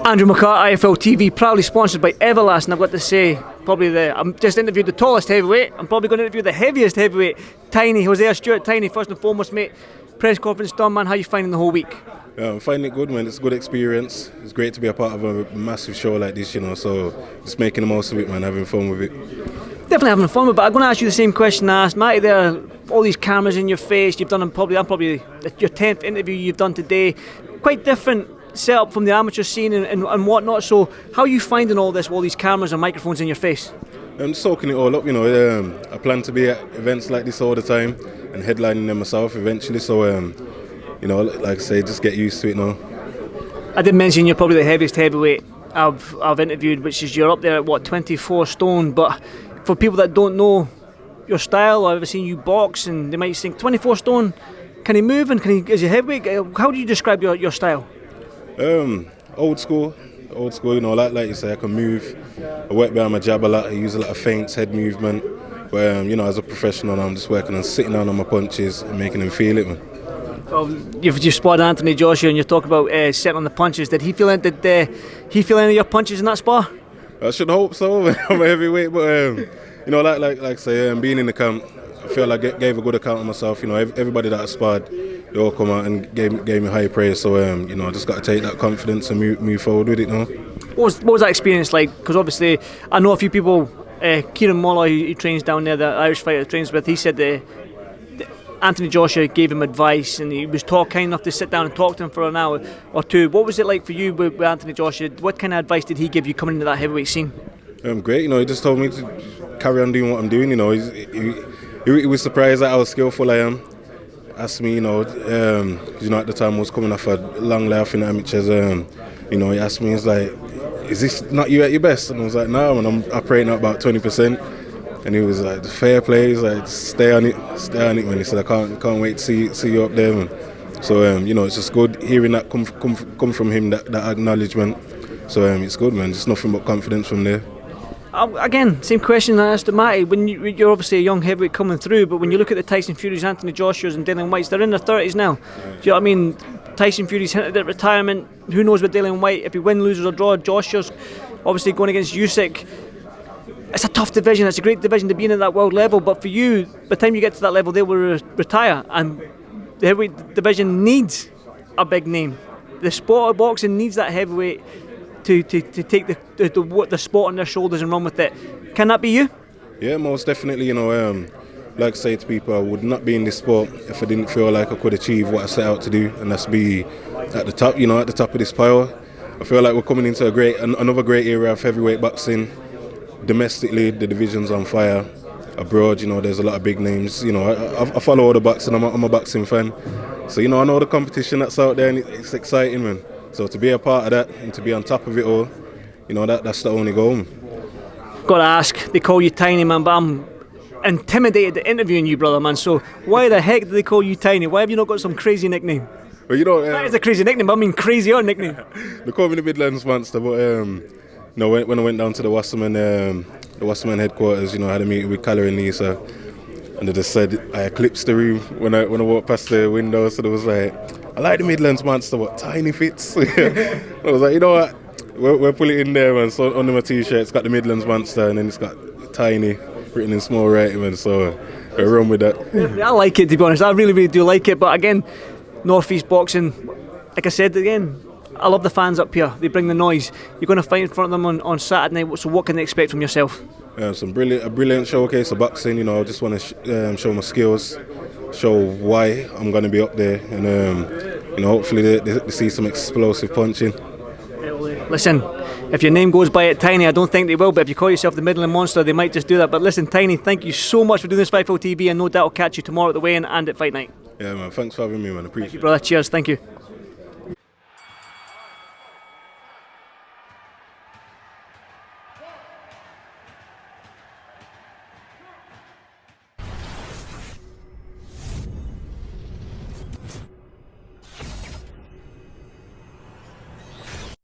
Andrew McCART, IFL TV, proudly sponsored by Everlast, and I've got to say, I'm just interviewed the tallest heavyweight. I'm probably going to interview the heaviest heavyweight, Tiny, Hosea Stewart. Tiny, first and foremost, mate, press conference done, man. How are you finding the whole week? Yeah, I'm finding it good, man. It's a good experience. It's great to be a part of a massive show like this, so just making the most of it, man, having fun with it. Definitely having fun with it, but I'm going to ask you the same question I asked Matty there. All these cameras in your face, you've done them I'm probably your 10th interview you've done today. Quite different setup from the amateur scene and whatnot, so how are you finding all this, all these cameras and microphones in your face? I'm soaking it all up, I plan to be at events like this all the time and headlining them myself eventually, so like I say, just get used to it now. I did mention you're probably the heaviest heavyweight I've interviewed, which is you're up there at 24 stone, but for people that don't know your style or ever seen you box, and they might think 24 stone, can he move and is he heavyweight? How do you describe your style? Old school, like you say, I can move. I work behind my jab a lot, I use a lot of feints, head movement, but as a professional I'm just working on sitting down on my punches and making them feel it, man. Well, you've spotted Anthony Joshua and you talk about sitting on the punches. Did he feel any of your punches in that spar? I should hope so. I'm a heavyweight, but like I say, being in the camp, I feel like I gave a good account of myself. Everybody that I sparred, they all come out and gave me high praise. So I just got to take that confidence and move forward with it now. What was that experience like? Because obviously I know a few people. Kieran Muller, who trains down there, the Irish fighter that trains with, he said Anthony Joshua gave him advice and he was kind enough to sit down and talk to him for an hour or two. What was it like for you with Anthony Joshua? What kind of advice did he give you coming into that heavyweight scene? Great, he just told me to carry on doing what I'm doing. He was surprised at how skillful I am. Asked me, because at the time I was coming off a long layoff in amateurs. He asked me, he's like, "Is this not you at your best?" And I was like, "No, and I'm operating at about 20%." And he was like, "Fair play." He's like, "Stay on it, man." He said, "I can't wait to see you up there, man." So it's just good hearing that come from him, that acknowledgement. So it's good, man. Just nothing but confidence from there. Again, same question I asked to Matty. When you're obviously a young heavyweight coming through, but when you look at the Tyson Furies, Anthony Joshua's and Dillian Whyte's, they're in their 30s now. Do you know what I mean? Tyson Fury's hinted at retirement. Who knows with Dillian Whyte? If he win, loses or draw, Joshua's obviously going against Usyk. It's a tough division. It's a great division to be in at that world level. But for you, by the time you get to that level, they will retire. And the heavyweight division needs a big name. The sport of boxing needs that heavyweight to take the sport on their shoulders and run with it. Can that be you? Yeah, most definitely. Like I say to people, I would not be in this sport if I didn't feel like I could achieve what I set out to do, and that's be at the top. At the top of this pile. I feel like we're coming into another great era of heavyweight boxing. Domestically, the division's on fire. Abroad, there's a lot of big names. I follow all the boxing. I'm a boxing fan, so I know the competition that's out there, and it's exciting, man. So to be a part of that and to be on top of it all, that's the only goal. Got to ask, they call you Tiny, man, but I'm intimidated at interviewing you, brother, man. So why the heck do they call you Tiny? Why have you not got some crazy nickname? Well, that is a crazy nickname, but I mean crazier nickname. They call me the Midlands Monster, but when I went down to the Wasserman headquarters, I had a meeting with Callum and Lisa, and they just said I eclipsed the room when I walked past the window. So they was like, "I like the Midlands Monster, but Tiny fits." I was like, you know what? We'll put it in there, man. So under my t-shirt, it's got the Midlands Monster, and then it's got Tiny written in small writing, man. So I run with that. I like it, to be honest. I really, really do like it. But again, Northeast boxing, like I said again, I love the fans up here. They bring the noise. You're going to fight in front of them on Saturday night. So what can they expect from yourself? A brilliant showcase of boxing. I just want to show my skills, show why I'm going to be up there, and hopefully they see some explosive punching. Listen, if your name goes by at Tiny, I don't think they will, but if you call yourself the Midland Monster, they might just do that. But listen, Tiny, thank you so much for doing this Fightful TV, and no doubt I'll catch you tomorrow at the weigh-in and at fight night. Yeah, man, thanks for having me, man. Appreciate it. Thank you, brother. Cheers. Thank you.